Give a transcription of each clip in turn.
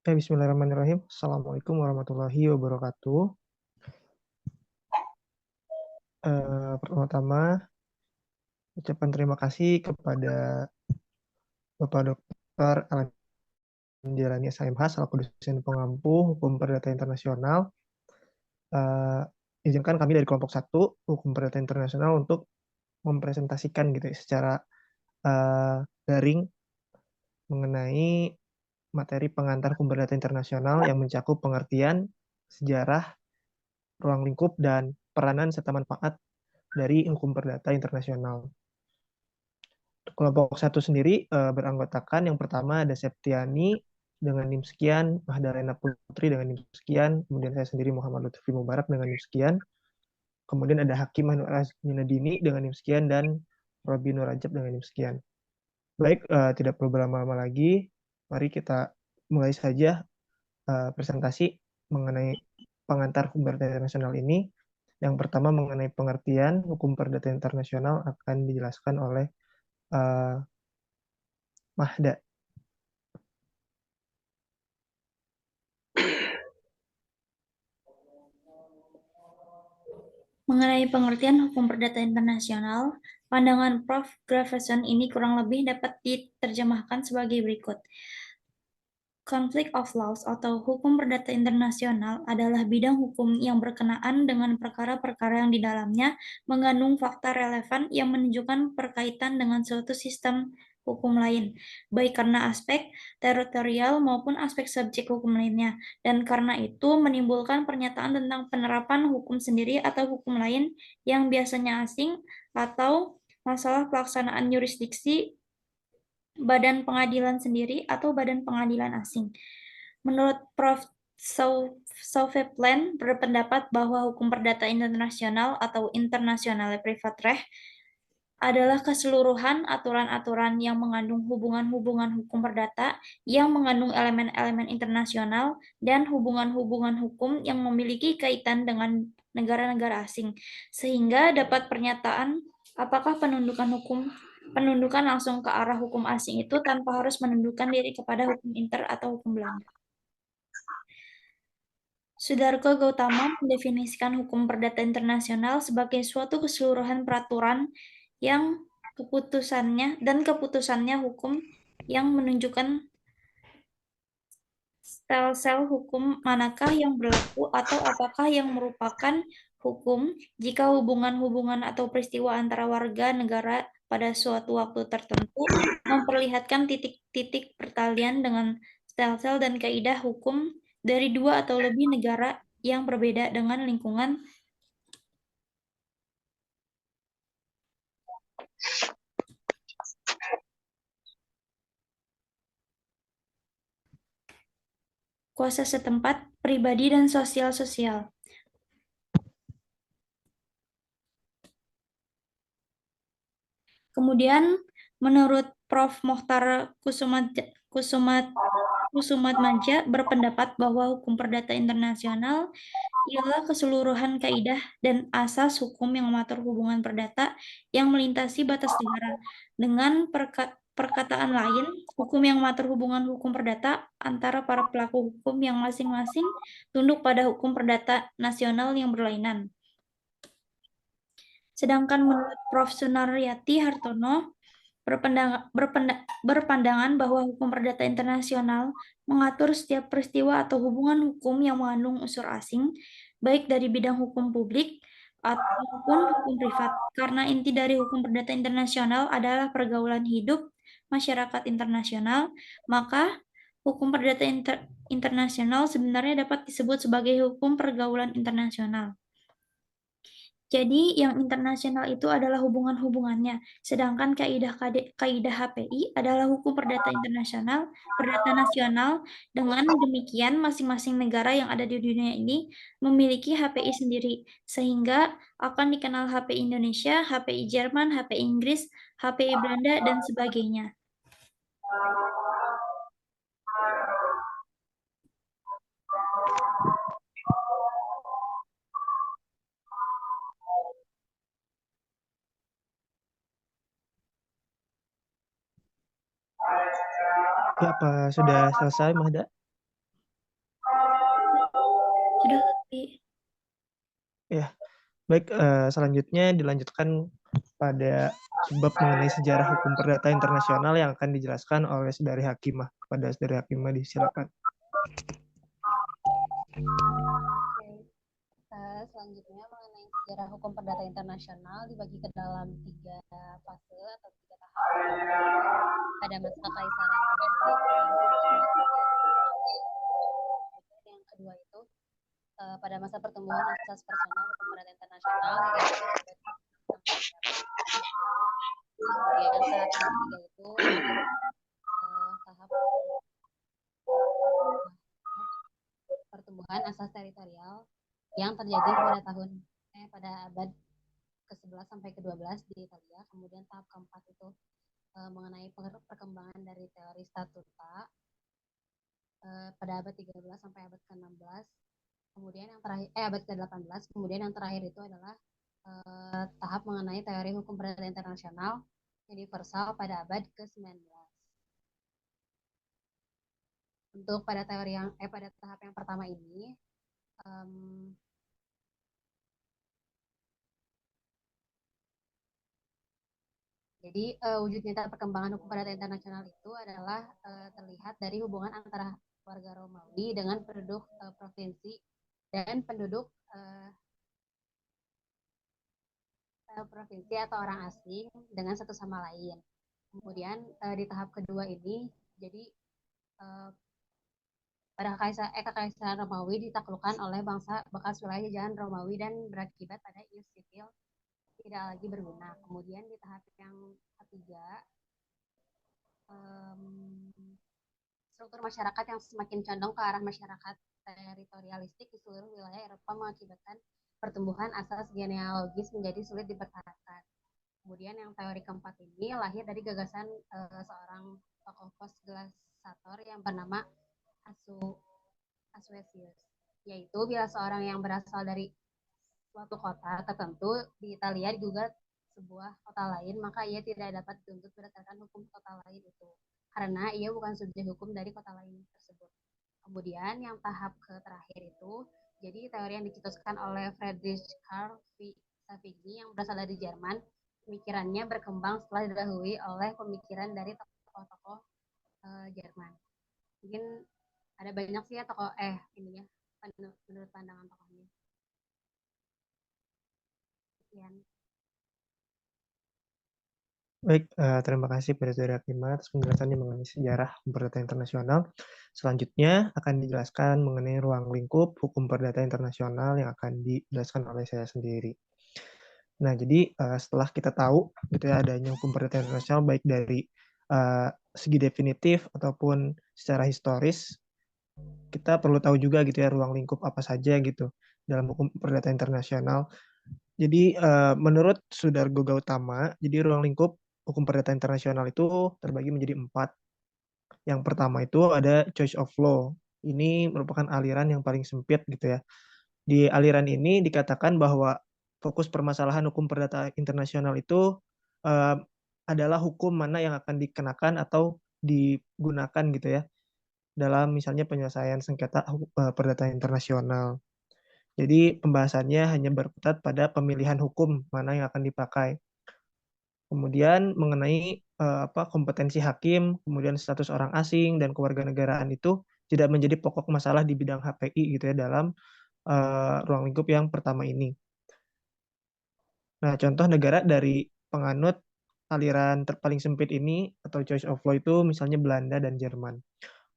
Bismillahirrahmanirrahim. Assalamualaikum warahmatullahi wabarakatuh. Pertama-tama, ucapan terima kasih kepada Bapak Dr. Anjalani SHMH selaku dosen pengampu Hukum Perdata Internasional. Izinkan kami dari kelompok 1 Hukum Perdata Internasional untuk mempresentasikan gitu ya, secara daring mengenai materi pengantar Hukum Perdata Internasional yang mencakup pengertian, sejarah, ruang lingkup, dan peranan serta manfaat dari Hukum Perdata Internasional. Kelompok 1 sendiri beranggotakan yang pertama ada Septiani dengan NIM sekian, Mahdalena Putri dengan NIM sekian, kemudian saya sendiri Muhammad Lutfi Mubarak dengan NIM sekian, kemudian ada Hakim Nur Azminadini dengan NIM sekian, dan Robi Nur Rajab dengan NIM sekian. Baik, tidak perlu berlama-lama lagi, mari kita mulai saja presentasi mengenai pengantar Hukum Perdata Internasional ini. Yang pertama mengenai pengertian Hukum Perdata Internasional akan dijelaskan oleh Mahda. Mengenai pengertian hukum perdata internasional, pandangan Prof. Graveson ini kurang lebih dapat diterjemahkan sebagai berikut. Conflict of laws atau hukum perdata internasional adalah bidang hukum yang berkenaan dengan perkara-perkara yang di dalamnya mengandung fakta relevan yang menunjukkan perkaitan dengan suatu sistem hukum lain, baik karena aspek teritorial maupun aspek subjek hukum lainnya, dan karena itu menimbulkan pernyataan tentang penerapan hukum sendiri atau hukum lain yang biasanya asing, atau masalah pelaksanaan yurisdiksi badan pengadilan sendiri atau badan pengadilan asing. Menurut Prof. Sauveplan berpendapat bahwa hukum perdata internasional atau internationale privatrecht adalah keseluruhan aturan-aturan yang mengandung hubungan-hubungan hukum perdata yang mengandung elemen-elemen internasional dan hubungan-hubungan hukum yang memiliki kaitan dengan negara-negara asing, sehingga dapat pernyataan apakah penundukan langsung ke arah hukum asing itu tanpa harus menundukkan diri kepada hukum inter atau hukum Belanda. Sudarko Gautama mendefinisikan hukum perdata internasional sebagai suatu keseluruhan peraturan yang keputusannya hukum yang menunjukkan sel-sel hukum manakah yang berlaku atau apakah yang merupakan hukum jika hubungan-hubungan atau peristiwa antara warga negara pada suatu waktu tertentu memperlihatkan titik-titik pertalian dengan sel-sel dan kaidah hukum dari dua atau lebih negara yang berbeda dengan lingkungan kuasa setempat, pribadi, dan sosial-sosial. Kemudian, menurut Prof. Mohtar Kusumatmadja berpendapat bahwa hukum perdata internasional ialah keseluruhan kaidah dan asas hukum yang mengatur hubungan perdata yang melintasi batas negara. Dengan perkataan lain, hukum yang mengatur hubungan hukum perdata antara para pelaku hukum yang masing-masing tunduk pada hukum perdata nasional yang berlainan. Sedangkan menurut Prof. Sunaryati Hartono berpandangan bahwa hukum perdata internasional mengatur setiap peristiwa atau hubungan hukum yang mengandung unsur asing, baik dari bidang hukum publik ataupun hukum privat. Karena inti dari hukum perdata internasional adalah pergaulan hidup masyarakat internasional, maka hukum perdata internasional sebenarnya dapat disebut sebagai hukum pergaulan internasional. Jadi, yang internasional itu adalah hubungan-hubungannya, sedangkan kaidah HPI adalah hukum perdata internasional, perdata nasional. Dengan demikian, masing-masing negara yang ada di dunia ini memiliki HPI sendiri, sehingga akan dikenal HPI Indonesia, HPI Jerman, HPI Inggris, HPI Belanda, dan sebagainya. Ya, apa sudah selesai, Mahda? Sudah, Lutfi. Ya, baik. Selanjutnya dilanjutkan pada bab mengenai sejarah hukum perdata internasional yang akan dijelaskan oleh Saudari Hakimah. Pada Saudari Hakimah, disilakan. Selanjutnya mengenai sejarah hukum perdata internasional dibagi ke dalam 3 fase atau 3 tahap. Pada masa Kekaisaran Romawi, yang kedua itu pada masa pertumbuhan asas personal hukum perdata internasional, kemudian tahap yang ketiga itu tahap pertumbuhan asas teritorial yang terjadi pada abad ke-11 sampai ke-12 di Italia. Kemudian tahap keempat itu mengenai perkembangan dari teori statuta pada abad 13 sampai abad ke-16. Kemudian yang terakhir abad ke-18. Kemudian yang terakhir itu adalah tahap mengenai teori hukum perdata internasional universal pada abad ke-19. Untuk pada teori yang pada tahap yang pertama ini jadi wujud nyata perkembangan hukum perdata internasional itu adalah terlihat dari hubungan antara warga Romawi dengan penduduk provinsi dan penduduk provinsi atau orang asing dengan satu sama lain. Kemudian di tahap kedua ini, jadi pada Kekaisaran Romawi ditaklukkan oleh bangsa bekas wilayah jajahan Romawi dan berakibat pada ius sipil tidak lagi berguna. Kemudian di tahap yang ketiga, struktur masyarakat yang semakin condong ke arah masyarakat teritorialistik di seluruh wilayah Eropa mengakibatkan pertumbuhan asas genealogis menjadi sulit dipertahankan. Kemudian yang teori keempat ini lahir dari gagasan seorang tokoh postglasator yang bernama Asuesius, yaitu bila seorang yang berasal dari suatu kota tertentu di Italia digugat sebuah kota lain, maka ia tidak dapat dituntut berdasarkan hukum kota lain itu, karena ia bukan subjek hukum dari kota lain tersebut. Kemudian yang tahap terakhir itu, jadi teori yang dicetuskan oleh Friedrich Karl Savigny yang berasal dari Jerman, pemikirannya berkembang setelah didahului oleh pemikiran dari tokoh-tokoh Jerman. Mungkin ada banyak sih ya tokoh ininya menurut pandangan tokohnya. Sekian. Baik, terima kasih pada Saudara Hakimah atas penjelasannya mengenai sejarah hukum perdata internasional. Selanjutnya akan dijelaskan mengenai ruang lingkup hukum perdata internasional yang akan dijelaskan oleh saya sendiri. Nah, jadi setelah kita tahu gitu ya adanya hukum perdata internasional baik dari segi definitif ataupun secara historis, kita perlu tahu juga gitu ya ruang lingkup apa saja gitu dalam hukum perdata internasional. Jadi menurut Sudargo Gautama, jadi ruang lingkup hukum perdata internasional itu terbagi menjadi 4. Yang pertama itu ada choice of law. Ini merupakan aliran yang paling sempit gitu ya. Di aliran ini dikatakan bahwa fokus permasalahan hukum perdata internasional itu adalah hukum mana yang akan dikenakan atau digunakan gitu ya dalam misalnya penyelesaian sengketa perdata internasional. Jadi pembahasannya hanya berkutat pada pemilihan hukum mana yang akan dipakai. Kemudian mengenai kompetensi hakim, kemudian status orang asing dan kewarganegaraan itu tidak menjadi pokok masalah di bidang HPI gitu ya dalam ruang lingkup yang pertama ini. Nah, contoh negara dari penganut aliran paling sempit ini atau choice of law itu misalnya Belanda dan Jerman.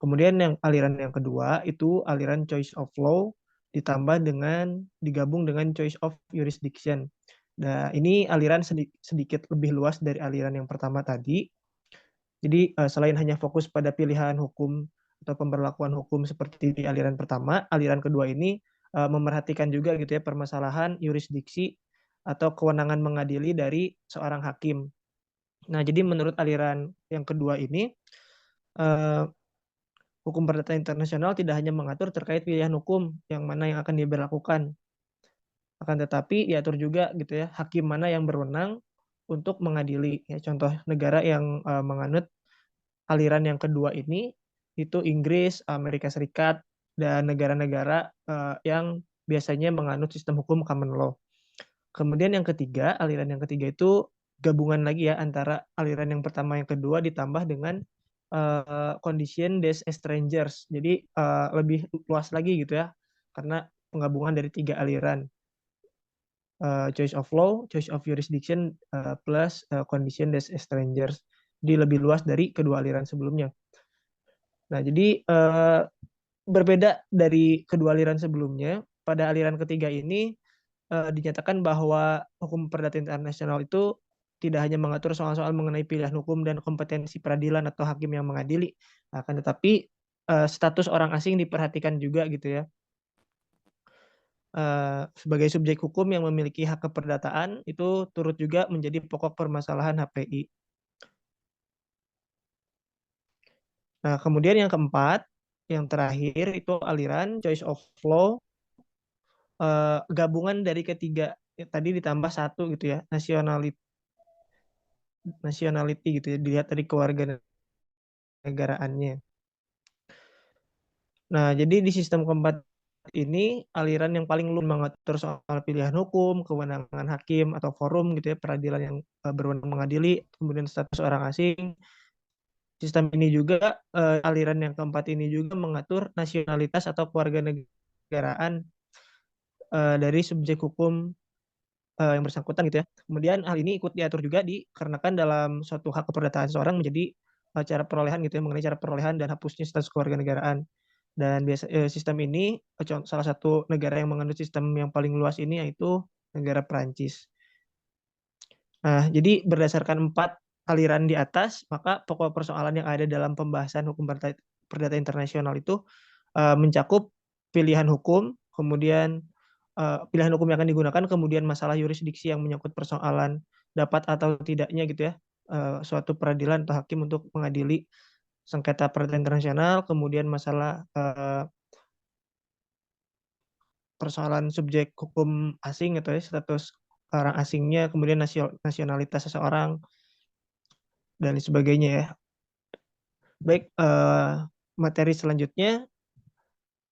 Kemudian yang aliran yang kedua itu aliran choice of law ditambah dengan digabung dengan choice of jurisdiction. Nah, ini aliran sedikit lebih luas dari aliran yang pertama tadi. Jadi selain hanya fokus pada pilihan hukum atau pemberlakuan hukum seperti di aliran pertama, aliran kedua ini memerhatikan juga gitu ya permasalahan yurisdiksi atau kewenangan mengadili dari seorang hakim. Nah, jadi menurut aliran yang kedua ini hukum perdata internasional tidak hanya mengatur terkait pilihan hukum yang mana yang akan diberlakukan, akan tetapi diatur juga gitu ya hakim mana yang berwenang untuk mengadili. Ya, contoh negara yang menganut aliran yang kedua ini itu Inggris, Amerika Serikat, dan negara-negara yang biasanya menganut sistem hukum common law. Kemudian yang ketiga, aliran yang ketiga itu gabungan lagi ya antara aliran yang pertama yang kedua ditambah dengan condition des strangers. Jadi lebih luas lagi gitu ya, karena penggabungan dari tiga aliran. Choice of law, choice of jurisdiction, plus condition des strangers. Jadi lebih luas dari kedua aliran sebelumnya. Nah, jadi berbeda dari kedua aliran sebelumnya, pada aliran ketiga ini dinyatakan bahwa hukum perdata internasional itu tidak hanya mengatur soal-soal mengenai pilihan hukum dan kompetensi peradilan atau hakim yang mengadili, akan tetapi status orang asing diperhatikan juga gitu ya. Sebagai subjek hukum yang memiliki hak keperdataan itu turut juga menjadi pokok permasalahan HPI. Nah, kemudian yang keempat, yang terakhir itu aliran choice of law, gabungan dari ketiga tadi ditambah satu gitu ya, nationality gitu ya, dilihat dari kewarganegaraannya. Nah, jadi di sistem keempat ini aliran yang paling luas mengatur soal pilihan hukum, kewenangan hakim atau forum gitu ya, peradilan yang berwenang mengadili, kemudian status orang asing. Sistem ini juga aliran yang keempat ini juga mengatur nasionalitas atau kewarganegaraan dari subjek hukum yang bersangkutan gitu ya. Kemudian hal ini ikut diatur juga dikarenakan dalam suatu hak keperdataan seorang menjadi cara perolehan gitu ya, mengenai cara perolehan dan hapusnya status kewarganegaraan. Dan sistem ini salah satu negara yang menganut sistem yang paling luas ini yaitu negara Perancis. Nah, jadi berdasarkan 4 aliran di atas, maka pokok persoalan yang ada dalam pembahasan hukum perdata internasional itu mencakup pilihan hukum, kemudian pilihan hukum yang akan digunakan, kemudian masalah yurisdiksi yang menyangkut persoalan dapat atau tidaknya gitu ya, suatu peradilan atau hakim untuk mengadili sengketa perdata internasional, kemudian masalah persoalan subjek hukum asing gitu ya, status orang asingnya, kemudian nasionalitas seseorang, dan sebagainya ya. Baik, materi selanjutnya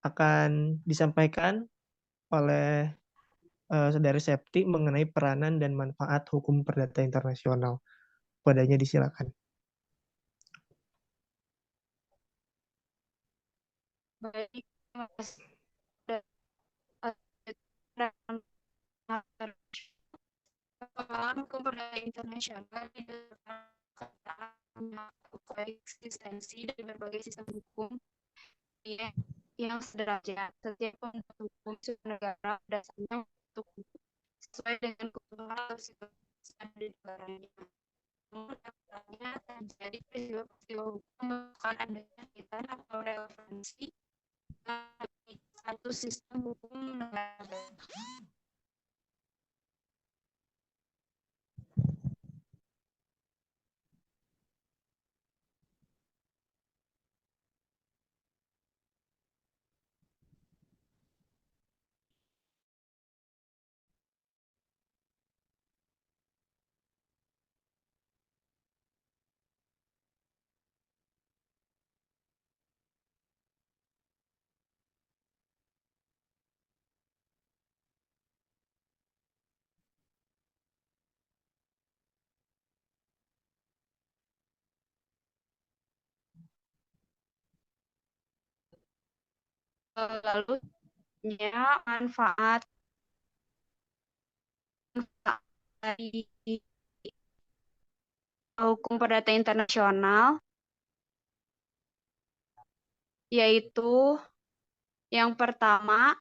akan disampaikan oleh Saudari Septi mengenai peranan dan manfaat hukum perdata internasional. Padanya disilakan. Baik, terima kasih. Pengenalan hukum perdata internasional koeksistensi dari berbagai sistem hukum yang sederajat. Setiap pembuat hukum suatu negara dasarnya untuk sesuai dengan kebutuhan atau situasi ada di negaranya. Namun nyatanya terjadi peristiwa-peristiwa hukum bukan adanya kaitan atau relevansi satu sistem hukum negara. Lalu manfaat dari hukum perdata internasional yaitu yang pertama,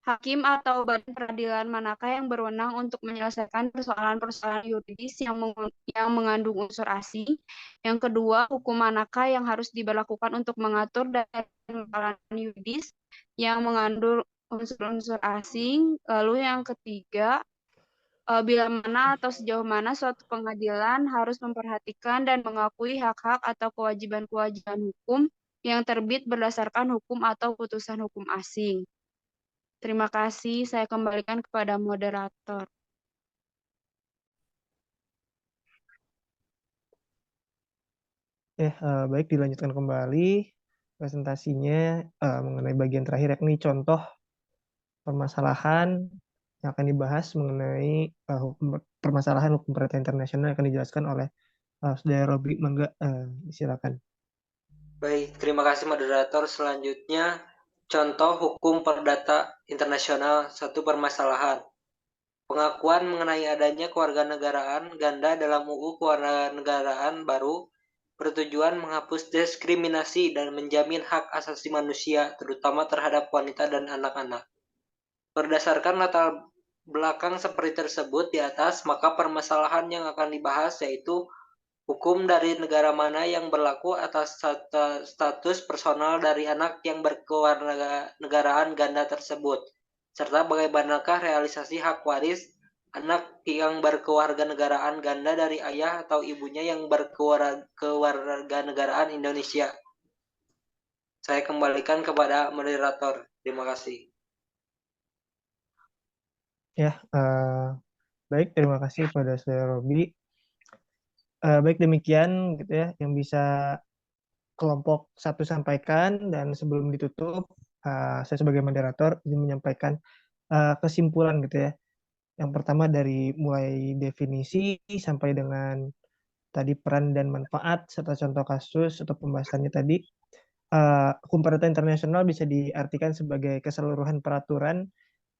hakim atau badan peradilan manakah yang berwenang untuk menyelesaikan persoalan-persoalan yuridis yang mengandung unsur asing. Yang kedua, hukum manakah yang harus diberlakukan untuk mengatur dan persoalan yuridis yang mengandung unsur-unsur asing. Lalu yang ketiga, bila mana atau sejauh mana suatu pengadilan harus memperhatikan dan mengakui hak-hak atau kewajiban-kewajiban hukum yang terbit berdasarkan hukum atau putusan hukum asing. Terima kasih, saya kembalikan kepada moderator. Baik, dilanjutkan kembali. presentasinya mengenai bagian terakhir, yakni contoh permasalahan yang akan dibahas mengenai permasalahan hukum perdata internasional yang akan dijelaskan oleh Saudara Robi. Mangga, silakan. Baik, terima kasih moderator. Selanjutnya, contoh hukum perdata internasional, satu permasalahan. Pengakuan mengenai adanya kewarganegaraan ganda dalam UU Kewarganegaraan baru bertujuan menghapus diskriminasi dan menjamin hak asasi manusia, terutama terhadap wanita dan anak-anak. Berdasarkan latar belakang seperti tersebut di atas, maka permasalahan yang akan dibahas yaitu hukum dari negara mana yang berlaku atas status personal dari anak yang berkewarganegaraan ganda tersebut, serta bagaimanakah realisasi hak waris anak yang berkewarganegaraan ganda dari ayah atau ibunya yang berkewarganegaraan Indonesia. Saya kembalikan kepada moderator. Terima kasih. Ya, baik, terima kasih kepada Saudara Robi. Baik, demikian gitu ya yang bisa kelompok satu sampaikan, dan sebelum ditutup saya sebagai moderator ingin menyampaikan kesimpulan gitu ya. Yang pertama dari mulai definisi sampai dengan tadi peran dan manfaat serta contoh kasus atau pembahasannya tadi. Hukum perdata internasional bisa diartikan sebagai keseluruhan peraturan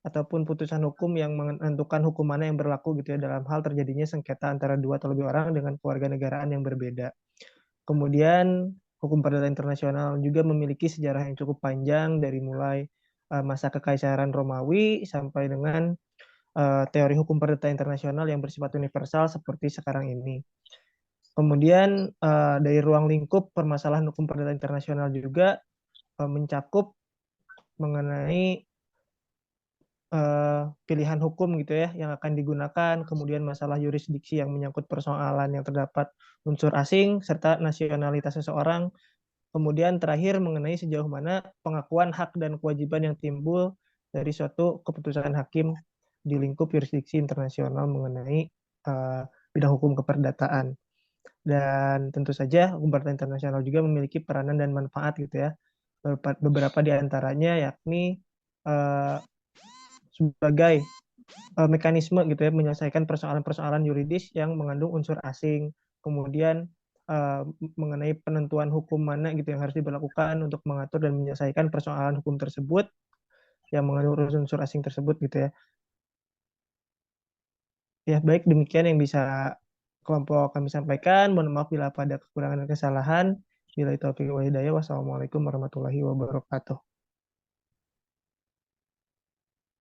ataupun putusan hukum yang menentukan hukum mana yang berlaku gitu ya dalam hal terjadinya sengketa antara dua atau lebih orang dengan kewarganegaraan yang berbeda. Kemudian hukum perdata internasional juga memiliki sejarah yang cukup panjang dari mulai masa kekaisaran Romawi sampai dengan teori hukum perdata internasional yang bersifat universal seperti sekarang ini. Kemudian dari ruang lingkup permasalahan hukum perdata internasional juga mencakup mengenai pilihan hukum gitu ya yang akan digunakan, kemudian masalah yurisdiksi yang menyangkut persoalan yang terdapat unsur asing serta nasionalitas seseorang. Kemudian terakhir mengenai sejauh mana pengakuan hak dan kewajiban yang timbul dari suatu keputusan hakim di lingkup yurisdiksi internasional mengenai bidang hukum keperdataan. Dan tentu saja hukum perdata internasional juga memiliki peranan dan manfaat gitu ya. Beberapa di antaranya yakni sebagai mekanisme gitu ya menyelesaikan persoalan-persoalan yuridis yang mengandung unsur asing. Kemudian mengenai penentuan hukum mana gitu yang harus diberlakukan untuk mengatur dan menyelesaikan persoalan hukum tersebut yang mengandung unsur asing tersebut gitu ya. Ya, baik, demikian yang bisa kelompok kami sampaikan. Mohon maaf bila ada kekurangan dan kesalahan. Bila itu taufiq wal hidayah. Wassalamualaikum warahmatullahi wabarakatuh.